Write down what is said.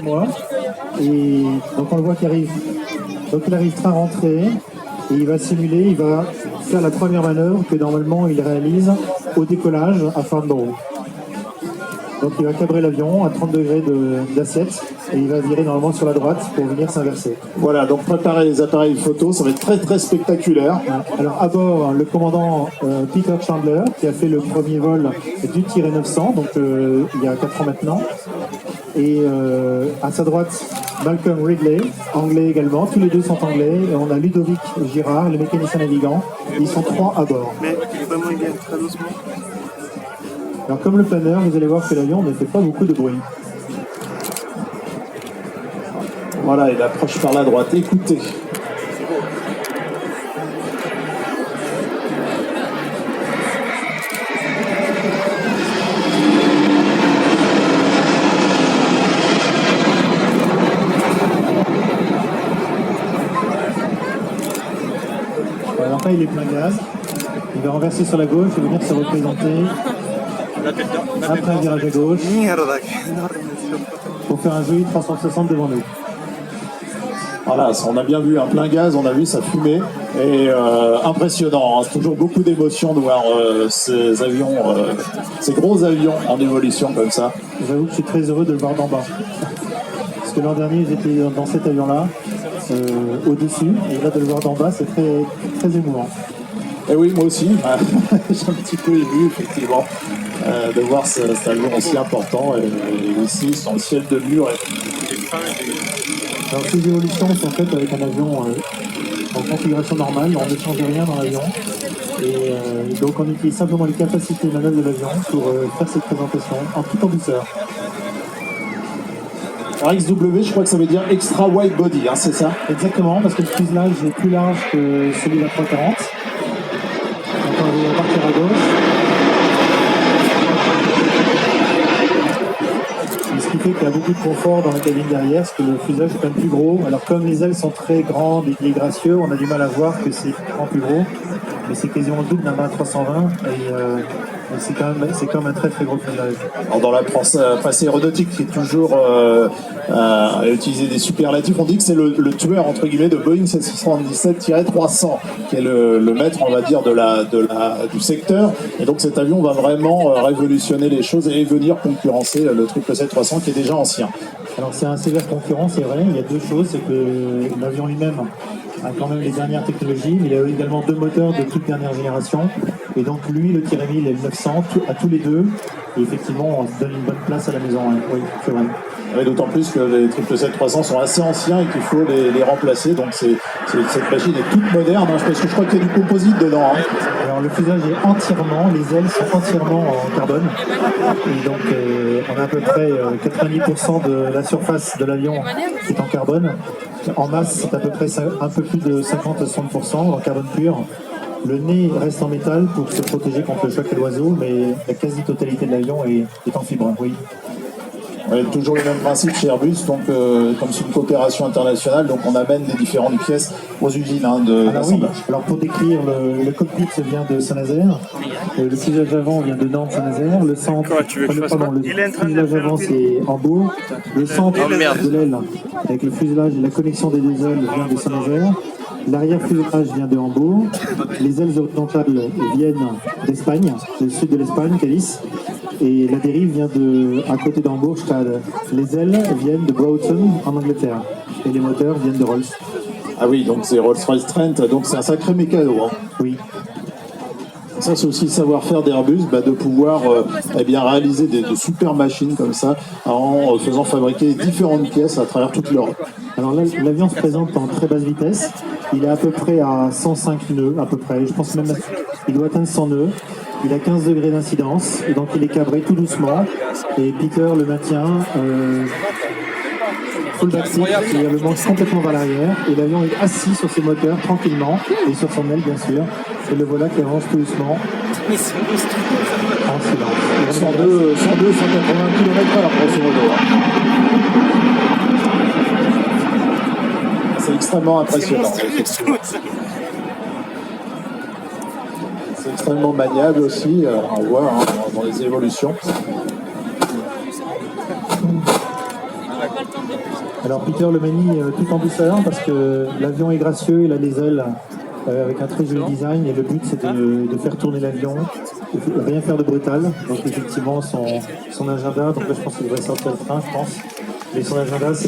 Moi. Et donc on le voit qu'il arrive. Donc il arrive train rentré et il va simuler, il va faire la première manœuvre que normalement il réalise au décollage à Farnborough. Donc il va cabrer l'avion à 30 degrés d'assiette et il va virer normalement sur la droite pour venir s'inverser. Voilà, donc préparez les appareils photo, ça va être très très spectaculaire. Alors à bord, le commandant Peter Chandler qui a fait le premier vol du Tiré 900, donc il y a 4 ans maintenant. Et à sa droite, Malcolm Ridley, anglais également, tous les deux sont anglais. Et on a Ludovic Girard, le mécanicien navigant. Ils sont 3 à bord. Mais vraiment, il gagne très doucement. Alors comme le planeur, vous allez voir que l'avion ne fait pas beaucoup de bruit. Voilà, il approche par la droite, écoutez. Alors là, il est plein gaz. Il va renverser sur la gauche et venir se représenter après un virage à gauche pour faire un joli 360 devant nous. Voilà, on a bien vu un plein gaz, on a vu sa fumée. Et impressionnant, hein. Toujours beaucoup d'émotion de voir ces avions, ces gros avions en évolution comme ça. J'avoue que je suis très heureux de le voir d'en bas. Parce que l'an dernier, j'étais dans cet avion-là, au-dessus, et là de le voir d'en bas, c'est très, très émouvant. Et oui, moi aussi, j'ai un petit peu ému, effectivement, de voir cet avion aussi important. Et ici, son ciel de mur. Alors ces évolutions sont faites avec un avion en configuration normale, on ne change rien dans l'avion. Et donc on utilise simplement les capacités de manœuvre de l'avion pour faire cette présentation en toute en douceur. Alors XW, je crois que ça veut dire Extra Wide Body, hein, c'est ça? Exactement, parce que le fuselage est plus large que celui de la 340. Donc on va partir à gauche. Ce qui fait qu'il y a beaucoup de confort dans la cabine derrière, parce que le fuselage est quand même plus gros. Alors comme les ailes sont très grandes et gracieux, on a du mal à voir que c'est vraiment plus gros. Mais c'est quasiment le double d'un 320 et c'est quand même un très très gros fuselage. Alors dans la presse aéronautique qui est toujours à utiliser des superlatifs, on dit que c'est le tueur entre guillemets de Boeing 777-300 qui est le maître, on va dire, du secteur. Et donc cet avion va vraiment révolutionner les choses et venir concurrencer le 777-300 qui est déjà ancien. Alors c'est un sévère concurrent, c'est vrai. Il y a deux choses, c'est que l'avion lui-même a quand même les dernières technologies, mais il a également 2 moteurs de toute dernière génération. Et donc lui, le Tiré 1000 et le 900, à tous les deux. Et effectivement, on se donne une bonne place à la maison. Hein. Oui, c'est vrai. Et d'autant plus que les 777-300 sont assez anciens et qu'il faut les remplacer. Donc cette machine est toute moderne, hein, parce que je crois qu'il y a du composite dedans. Hein. Alors le fuselage est entièrement, les ailes sont entièrement en carbone. Et donc on a à peu près 90% de la surface de l'avion qui est en carbone. En masse, c'est à peu près un peu plus de 50-60% en carbone pur. Le nez reste en métal pour se protéger contre le choc de l'oiseau, mais la quasi-totalité de l'avion est en fibre, oui. Ouais, toujours le même principe chez Airbus, donc comme c'est une coopération internationale, donc on amène les différentes pièces aux usines d'assemblage. Oui. Alors pour décrire, le cockpit vient de Saint-Nazaire, le fuselage avant vient de Nantes-Saint-Nazaire, le centre, le fuselage avant c'est Hambourg, le centre de l'aile avec le fuselage et la connexion des 2 ailes vient de Saint-Nazaire, l'arrière-fuselage vient de Hambourg, les ailes horizontales viennent d'Espagne, du sud de l'Espagne, Cadiz. Et la dérive vient à côté d'Hambourg, Stade. Les ailes viennent de Broughton en Angleterre. Et les moteurs viennent de Rolls. Ah oui, donc c'est Rolls-Royce Trent, donc c'est un sacré mécano. Hein. Oui. Ça, c'est aussi le savoir-faire d'Airbus, de pouvoir réaliser des super machines comme ça en faisant fabriquer différentes pièces à travers toute l'Europe. Alors là, l'avion se présente en très basse vitesse. Il est à peu près à 105 nœuds, à peu près. Je pense même qu'il doit atteindre 100 nœuds. Il a 15 degrés d'incidence, et donc il est cabré tout doucement. Et Peter le maintient full backseat, c'est-à-dire le manche complètement vers l'arrière. Et l'avion est assis sur ses moteurs tranquillement, et sur son aile bien sûr. Et le voilà qui avance tout doucement. En silence. 102, 180 km/h, grosso modo. C'est extrêmement impressionnant. C'est extrêmement maniable aussi, on voit dans les évolutions. Alors Peter le manie tout en douceur parce que l'avion est gracieux, il a les ailes avec un très joli design et le but c'est de faire tourner l'avion, de rien faire de brutal. Donc effectivement son agenda, donc là je pense qu'il devrait sortir le train je pense, mais son agenda c'est